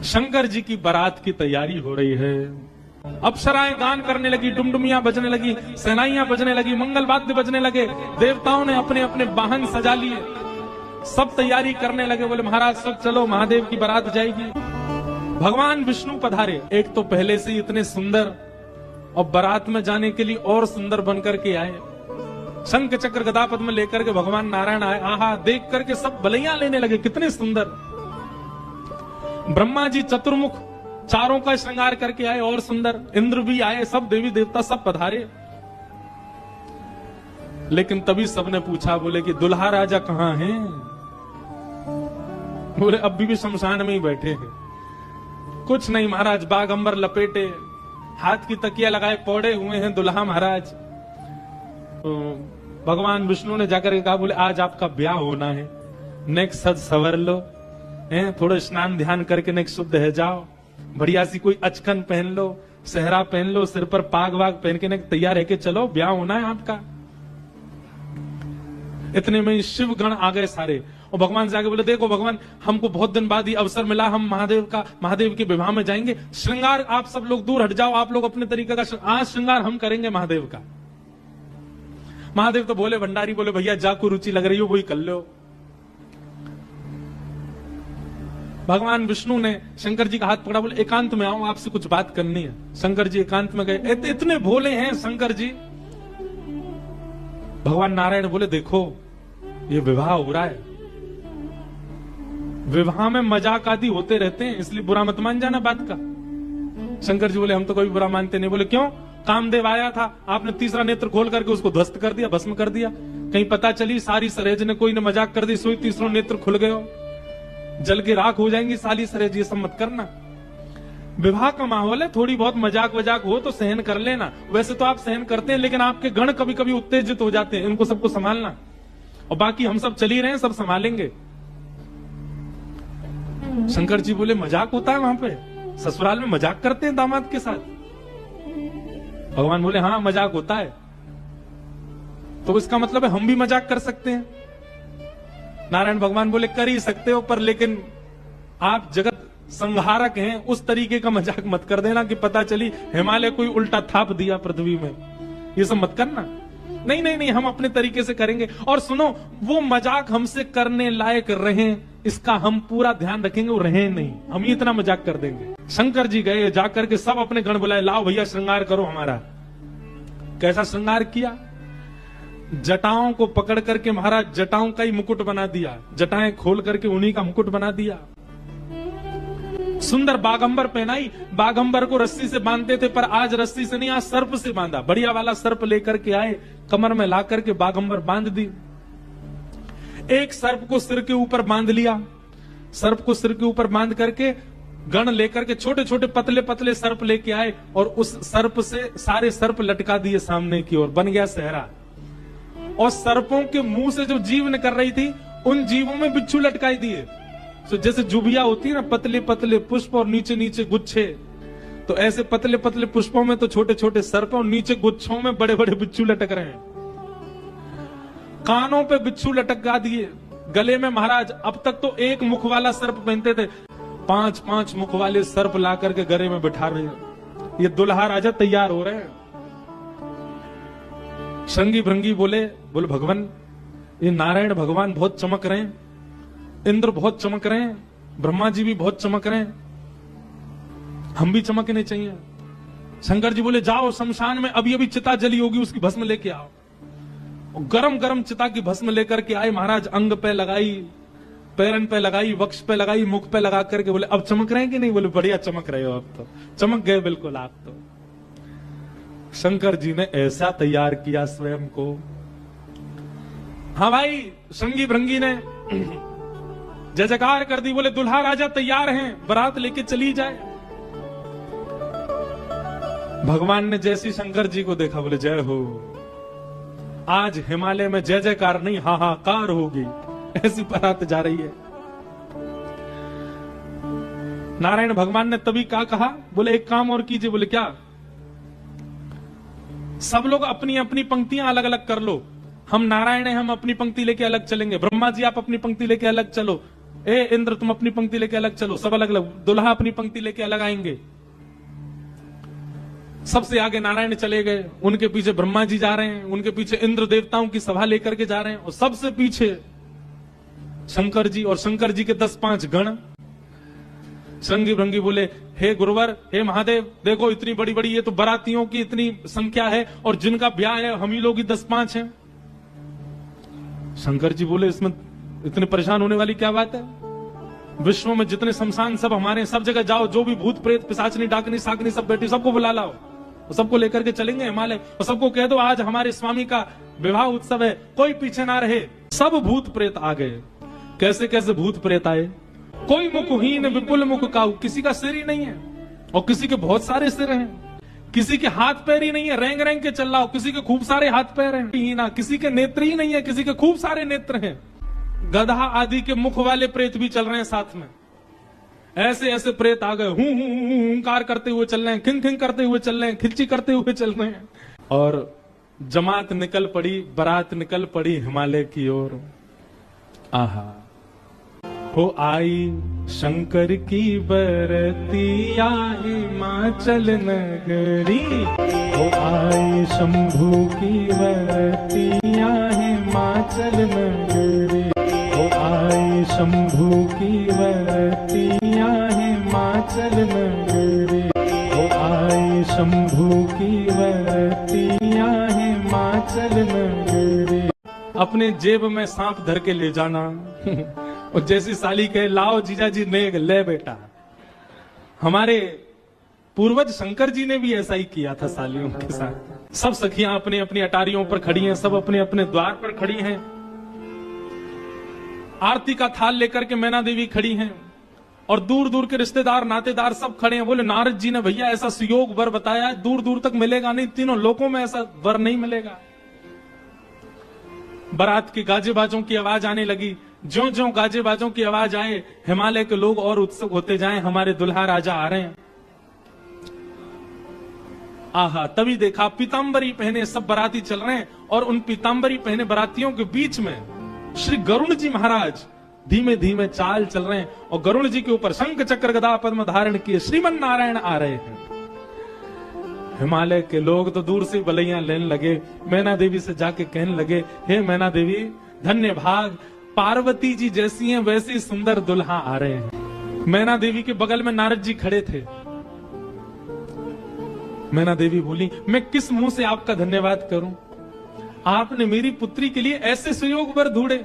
शंकर जी की बारात की तैयारी हो रही है। अप्सराएं गान करने लगी, डुमडुमियां बजने लगी, सेनाइयां बजने लगी, मंगल वाद्य बजने लगे, देवताओं ने अपने अपने वाहन सजा लिए, सब तैयारी करने लगे। बोले महाराज सब चलो, महादेव की बारात जाएगी। भगवान विष्णु पधारे। एक तो पहले से ही इतने सुंदर और बारात में जाने के लिए और सुंदर बनकर के आए। शंख चक्र गदा पद्म लेकर के भगवान नारायण आए। आहा, देख करके सब बलैया लेने लगे, कितने सुंदर। ब्रह्मा जी चतुर्मुख चारों का श्रृंगार करके आए और सुंदर। इंद्र भी आए, सब देवी देवता सब पधारे। लेकिन तभी सबने पूछा, बोले कि दुल्हा राजा कहां हैं? बोले अभी भी शमशान में ही बैठे हैं। कुछ नहीं महाराज, बागंबर लपेटे, हाथ की तकिया लगाए पौड़े हुए हैं दुल्हा महाराज। तो भगवान विष्णु ने जाकर के कहा, बोले आज आपका ब्याह होना है, नेक्स्ट सज सवर लो, थोड़ा स्नान ध्यान करके नेक्स्ट शुद्ध है जाओ, बढ़िया सी कोई अचकन पहन लो, सेहरा पहन लो, सिर पर पाग वाग पहन के तैयार है कि चलो ब्याह होना है आपका। इतने में शिव गण आ गए सारे, और भगवान से आगे बोले, देखो भगवान, हमको बहुत दिन बाद ही अवसर मिला, हम महादेव के विवाह में जाएंगे। श्रृंगार आप सब लोग दूर हट जाओ, आप लोग अपने तरीके का आज श्रृंगार हम करेंगे महादेव का। महादेव तो बोले, भंडारी बोले, भैया जाको रुचि लग रही हो वही कर लो। भगवान विष्णु ने शंकर जी का हाथ पकड़ा, बोले एकांत में आओ, आपसे कुछ बात करनी है। शंकर जी एकांत में गए। इतने भोले हैं शंकर जी। भगवान नारायण बोले, देखो ये विवाह हो रहा है, विवाह में मजाक आदि होते रहते हैं, इसलिए बुरा मत मान जाना बात का। शंकर जी बोले, हम तो कभी बुरा मानते नहीं। बोले क्यों? कामदेव आया था, आपने तीसरा नेत्र खोल करके उसको ध्वस्त कर दिया, भस्म कर दिया। कहीं पता चली सारी सरेज ने कोई ने मजाक कर दी, सोई तीसरा नेत्र खुल गए हो, जल के राख हो जाएंगी साली सरेज, ये सब मत करना। विवाह का माहौल है, थोड़ी बहुत मजाक वजाक हो तो सहन कर लेना। वैसे तो आप सहन करते हैं, लेकिन आपके गण कभी कभी उत्तेजित हो जाते हैं, इनको सबको संभालना। और बाकी हम सब चल ही रहे हैं, सब संभालेंगे। शंकर जी बोले, मजाक होता है वहां पे? ससुराल में मजाक करते हैं दामाद के साथ? भगवान बोले, हाँ मजाक होता है। तो इसका मतलब है हम भी मजाक कर सकते हैं? नारायण भगवान बोले, कर ही सकते हो, पर लेकिन आप जगत संहारक हैं, उस तरीके का मजाक मत कर देना कि पता चली हिमालय कोई उल्टा थाप दिया पृथ्वी में, ये सब मत करना। नहीं नहीं नहीं, हम अपने तरीके से करेंगे। और सुनो, वो मजाक हमसे करने लायक रहे, इसका हम पूरा ध्यान रखेंगे, वो रहे नहीं, हम ही इतना मजाक कर देंगे। शंकर जी गए, जाकर के सब अपने गण बुलाए, लाओ भैया श्रृंगार करो हमारा। कैसा श्रृंगार किया? जटाओं को पकड़ करके महाराज जटाओं का ही मुकुट बना दिया, जटाएं खोल करके उन्हीं का मुकुट बना दिया। सुंदर बागंबर पहनाई। बागंबर को रस्सी से बांधते थे, पर आज रस्सी से नहीं, आज सर्प से बांधा। बढ़िया वाला सर्प लेकर के आए, कमर में ला करके बागंबर बांध दी। एक सर्प को सिर के ऊपर बांध लिया, सर्प को सिर के ऊपर बांध करके गण लेकर के छोटे छोटे पतले पतले सर्प लेके आए, और उस सर्प से सारे सर्प लटका दिए सामने की ओर, बन गया सेहरा। और सर्पों के मुंह से जो जीव निकल रही थी, उन जीवों में बिच्छू लटकाई दिए। तो जैसे जुबिया होती है ना, पतले पतले पुष्प और नीचे नीचे गुच्छे, तो ऐसे पतले पतले पुष्पों में तो छोटे छोटे सर्प, और नीचे गुच्छों में बड़े बड़े बिच्छू लटक रहे हैं। कानों पे बिच्छू लटका दिए, गले में महाराज अब तक तो एक मुख वाला सर्प पहनते थे, 5-5 मुख वाले सर्प ला करके गले में बिठा रहे हैं। ये दुल्हा राजा तैयार हो रहे हैं। श्रृंगी भृंगी बोले भगवान, ये नारायण भगवान बहुत चमक रहे हैं, इंद्र बहुत चमक रहे हैं, ब्रह्मा जी भी बहुत चमक रहे हैं, हम भी चमकने चाहिए। शंकर जी बोले, जाओ शमशान में अभी अभी चिता जली होगी, उसकी भस्म लेके आओ। गरम गरम चिता की भस्म लेकर के आए महाराज, अंग पे लगाई, पैरन पे लगाई, वक्ष पे लगाई, मुख पे लगा करके बोले, अब चमक रहे हैं कि नहीं? बोले बढ़िया चमक रहे हो, अब तो चमक गए बिल्कुल आप तो। शंकर जी ने ऐसा तैयार किया स्वयं को। हाँ भाई, श्रृंगी भृंगी ने जय जयकार कर दी, बोले दुल्हा राजा तैयार हैं, बारात लेके चली जाए। भगवान ने जैसी शंकर जी को देखा, बोले जय हो, आज हिमालय में जय जयकार नहीं हाहाकार होगी, ऐसी बारात जा रही है। नारायण भगवान ने तभी क्या कहा? बोले एक काम और कीजिए। बोले क्या? सब लोग अपनी अपनी पंक्तियां अलग अलग कर लो, हम नारायण हैं, हम अपनी पंक्ति लेके अलग चलेंगे, ब्रह्मा जी आप अपनी पंक्ति लेके अलग चलो, ए इंद्र तुम अपनी पंक्ति लेके अलग चलो, सब अलग अलग, दुल्हा अपनी पंक्ति लेके अलग आएंगे। सबसे आगे नारायण चले गए, उनके पीछे ब्रह्मा जी जा रहे हैं, उनके पीछे इंद्र देवताओं की सभा लेकर के जा रहे हैं, और सबसे पीछे शंकर जी, और शंकर जी के 10-5 गण। संगी भृंगी बोले, हे गुरुवर, हे महादेव, देखो इतनी बड़ी बड़ी ये तो बारातियों की इतनी संख्या है, और जिनका ब्याह है हम ही लोग ही 10-5 हैं। शंकर जी बोले, इसमें इतने परेशान होने वाली क्या बात है? विश्व में जितने शमशान सब हमारे, सब जगह जाओ, जो भी भूत प्रेत पिशाचनी डाकनी साकनी सब बैठी, सबको बुला लाओ, और सबको लेकर के चलेंगे हिमालय, और सबको कह दो आज हमारे स्वामी का विवाह उत्सव है, कोई पीछे ना रहे। सब भूत प्रेत आ गए। कैसे कैसे भूत प्रेत आए? कोई मुखहीन विपुल मुख काऊ, किसी का सिर ही नहीं है, और किसी के बहुत सारे सिर हैं, किसी के हाथ पैर ही नहीं है, रेंग रेंग के चल रहा हो, किसी के खूब सारे हाथ पैर हैं, ना किसी के नेत्र ही नहीं है, किसी के खूब सारे नेत्र हैं। गधा आदि के मुख वाले प्रेत भी चल रहे हैं साथ में। ऐसे ऐसे प्रेत आ गए, हुंकार करते हुए चल रहे हैं, खिंग खिंग करते हुए चल रहे हैं, खिलची करते हुए चल रहे हैं, और जमात निकल पड़ी, बारात निकल पड़ी हिमालय की ओर। आहा, हो आई शंकर की बरतिया हिमाचल नगरी, हो आई शंभू की बरतिया हिमाचल नगरी, हो आई शंभू की बरतिया हिमाचल नगरी, हो आई शंभू की बरतिया हिमाचल नगरी। अपने जेब में सांप धर के ले जाना और जैसी साली कहे, लाओ जीजा जी नेग ले बेटा। हमारे पूर्वज शंकर जी ने भी ऐसा ही किया था सालियों के साथ। सब सखियां अपनी अपनी अटारियों पर खड़ी हैं, सब अपने अपने द्वार पर खड़ी हैं, आरती का थाल लेकर के मैना देवी खड़ी हैं, और दूर दूर के रिश्तेदार नातेदार सब खड़े हैं। बोले नारद जी ने भैया ऐसा सुयोग वर बताया, दूर दूर तक मिलेगा नहीं, तीनों लोकों में ऐसा वर नहीं मिलेगा। बारात के गाजे बाजों की आवाज आने लगी। ज्यों ज्यों गाजे बाजों की आवाज आए, हिमालय के लोग और उत्सुक होते जाएं, हमारे दुल्हा राजा आ रहे हैं। आहा, तभी देखा पीतांबरी पहने सब बाराती चल रहे हैं, और उन पीतांबरी पहने बारातियों के बीच में श्री गरुण जी महाराज धीमे धीमे चाल चल रहे हैं, और गरुण जी के ऊपर शंख चक्र गदा पद्म धारण किए श्रीमन नारायण आ रहे हैं। हिमालय के लोग तो दूर से बलैया लेने लगे, मैना देवी से जाके कहने लगे, हे मैना देवी धन्य भाग, पार्वती जी जैसी हैं वैसी सुंदर दुल्हा आ रहे हैं। मैना देवी के बगल में नारद जी खड़े थे। मैना देवी बोली, मैं किस मुंह से आपका धन्यवाद करूं? आपने मेरी पुत्री के लिए ऐसे सुयोग वर ढूंढे।